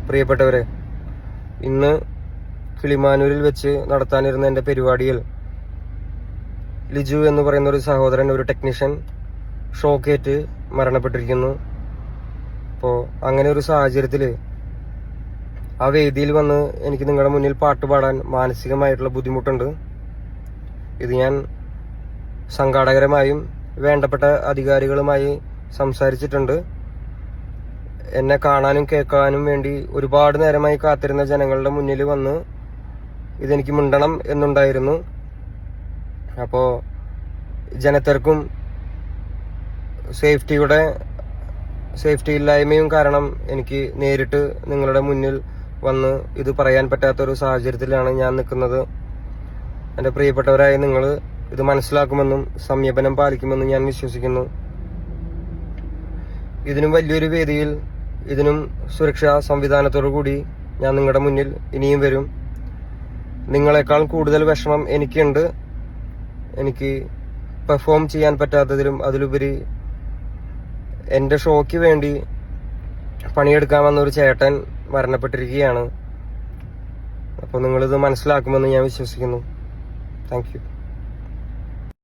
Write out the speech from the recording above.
പ്രിയപ്പെട്ടവരെ, ഇന്ന് കിളിമാനൂരിൽ വെച്ച് നടത്താനിരുന്ന എൻ്റെ പരിപാടിയിൽ ലിജു എന്ന് പറയുന്ന ഒരു സഹോദരൻ, ഒരു ടെക്നീഷ്യൻ, ഷോക്കേറ്റ് മരണപ്പെട്ടിരിക്കുന്നു. അപ്പോൾ അങ്ങനെ ഒരു സാഹചര്യത്തിൽ ആ വേദിയിൽ വന്ന് എനിക്ക് നിങ്ങളുടെ മുന്നിൽ പാട്ട് പാടാൻ മാനസികമായിട്ടുള്ള ബുദ്ധിമുട്ടുണ്ട്. ഇത് ഞാൻ സംഘാടകരുമായും വേണ്ടപ്പെട്ട അധികാരികളുമായി സംസാരിച്ചിട്ടുണ്ട്. എന്നെ കാണാനും കേൾക്കാനും വേണ്ടി ഒരുപാട് നേരമായി കാത്തിരുന്ന ജനങ്ങളുടെ മുന്നിൽ വന്ന് ഇതെനിക്ക് മിണ്ടണം എന്നുണ്ടായിരുന്നു. അപ്പോൾ ജനത്തിരക്കും സേഫ്റ്റി ഇല്ലായ്മയും കാരണം എനിക്ക് നേരിട്ട് നിങ്ങളുടെ മുന്നിൽ വന്ന് ഇത് പറയാൻ പറ്റാത്തൊരു സാഹചര്യത്തിലാണ് ഞാൻ നിൽക്കുന്നത്. എൻ്റെ പ്രിയപ്പെട്ടവരായ നിങ്ങൾ ഇത് മനസ്സിലാക്കുമെന്നും സംയമനം പാലിക്കുമെന്നും ഞാൻ വിശ്വസിക്കുന്നു. ഇതിനും വലിയൊരു വേദിയിൽ, ഇതിനും സുരക്ഷാ സംവിധാനത്തോടു കൂടി ഞാൻ നിങ്ങളുടെ മുന്നിൽ ഇനിയും വരും. നിങ്ങളെക്കാൾ കൂടുതൽ വിഷമം എനിക്കുണ്ട്. എനിക്ക് പെർഫോം ചെയ്യാൻ പറ്റാത്തതിലും അതിലുപരി എൻ്റെ ഷോയ്ക്ക് വേണ്ടി പണിയെടുക്കാമെന്നൊരു ചേട്ടൻ മരണപ്പെട്ടിരിക്കുകയാണ്. അപ്പോൾ നിങ്ങളിത് മനസ്സിലാക്കുമെന്ന് ഞാൻ വിശ്വസിക്കുന്നു. Thank you.